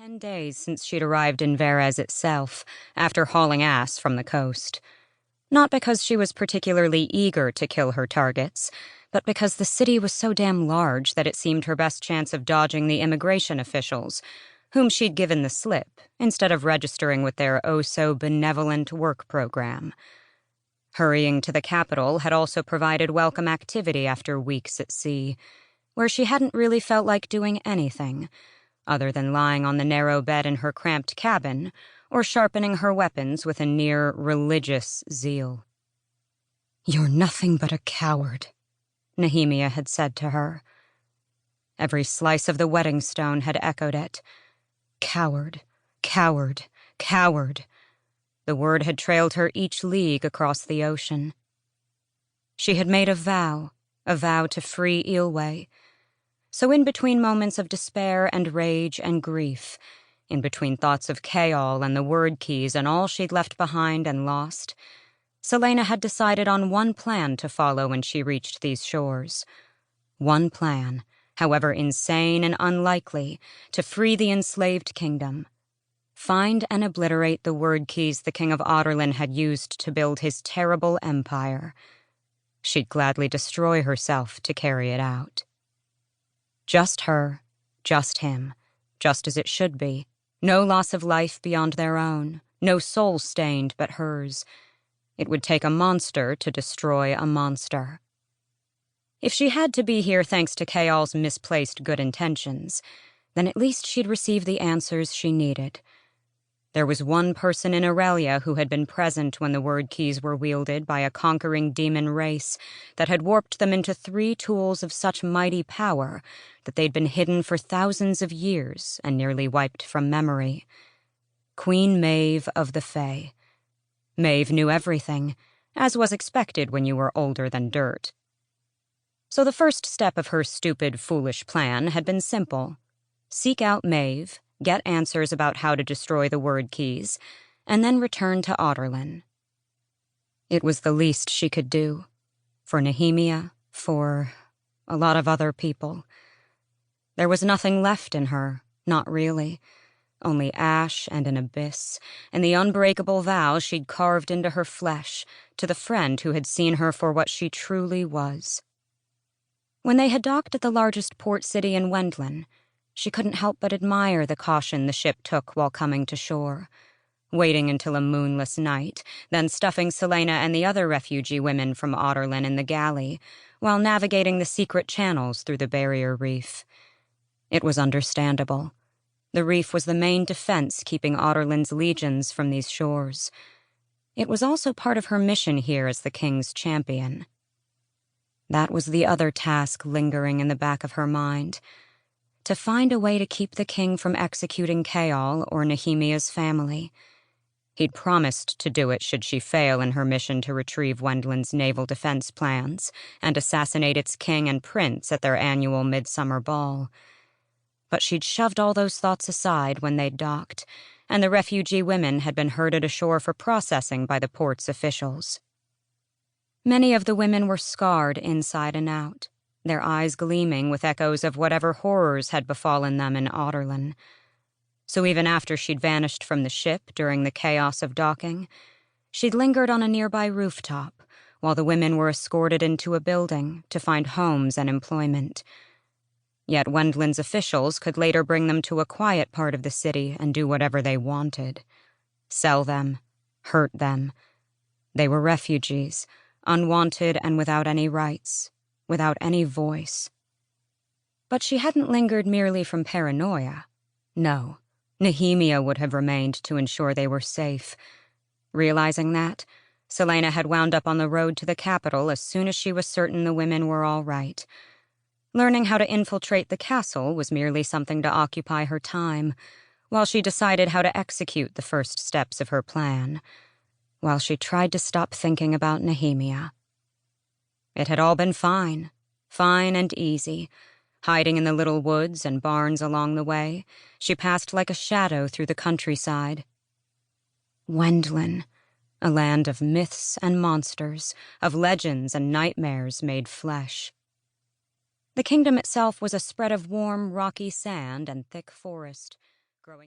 10 days since she'd arrived in Verez itself, after hauling ass from the coast. Not because she was particularly eager to kill her targets, but because the city was so damn large that it seemed her best chance of dodging the immigration officials, whom she'd given the slip, instead of registering with their oh-so-benevolent work program. Hurrying to the capital had also provided welcome activity after weeks at sea, where she hadn't really felt like doing anything, other than lying on the narrow bed in her cramped cabin or sharpening her weapons with a near-religious zeal. "You're nothing but a coward," Nehemia had said to her. Every slice of the wedding stone had echoed it. Coward, coward, coward. The word had trailed her each league across the ocean. She had made a vow to free Ilwe. So in between moments of despair and rage and grief, in between thoughts of Chaol and the word keys and all she'd left behind and lost, Celaena had decided on one plan to follow when she reached these shores. One plan, however insane and unlikely, to free the enslaved kingdom. Find and obliterate the word keys the King of Adarlan had used to build his terrible empire. She'd gladly destroy herself to carry it out. Just her, just him, just as it should be. No loss of life beyond their own, no soul stained but hers. It would take a monster to destroy a monster. If she had to be here thanks to Chaol's misplaced good intentions, then at least she'd receive the answers she needed. There was one person in Aurelia who had been present when the word keys were wielded by a conquering demon race that had warped them into 3 tools of such mighty power that they'd been hidden for thousands of years and nearly wiped from memory. Queen Maeve of the Fae. Maeve knew everything, as was expected when you were older than dirt. So the first step of her stupid, foolish plan had been simple. Seek out Maeve, get answers about how to destroy the word keys, and then return to Adarlan. It was the least she could do. For Nehemia, for a lot of other people. There was nothing left in her, not really. Only ash and an abyss, and the unbreakable vow she'd carved into her flesh to the friend who had seen her for what she truly was. When they had docked at the largest port city in Wendland, she couldn't help but admire the caution the ship took while coming to shore, waiting until a moonless night, then stuffing Celaena and the other refugee women from Adarlan in the galley, while navigating the secret channels through the barrier reef. It was understandable. The reef was the main defense keeping Adarlan's legions from these shores. It was also part of her mission here as the king's champion. That was the other task lingering in the back of her mind, to find a way to keep the king from executing Chaol or Nehemia's family. He'd promised to do it should she fail in her mission to retrieve Wendland's naval defense plans and assassinate its king and prince at their annual midsummer ball. But she'd shoved all those thoughts aside when they'd docked, and the refugee women had been herded ashore for processing by the port's officials. Many of the women were scarred inside and out, their eyes gleaming with echoes of whatever horrors had befallen them in Adarlan. So even after she'd vanished from the ship during the chaos of docking, she'd lingered on a nearby rooftop while the women were escorted into a building to find homes and employment. Yet Wendland's officials could later bring them to a quiet part of the city and do whatever they wanted. Sell them, hurt them. They were refugees, unwanted and without any rights, without any voice. But she hadn't lingered merely from paranoia. No, Nehemia would have remained to ensure they were safe. Realizing that, Celaena had wound up on the road to the capital as soon as she was certain the women were all right. Learning how to infiltrate the castle was merely something to occupy her time, while she decided how to execute the first steps of her plan, while she tried to stop thinking about Nehemia. It had all been fine and easy. Hiding in the little woods and barns along the way, she passed like a shadow through the countryside. Wendland, a land of myths and monsters, of legends and nightmares made flesh. The kingdom itself was a spread of warm, rocky sand and thick forest, growing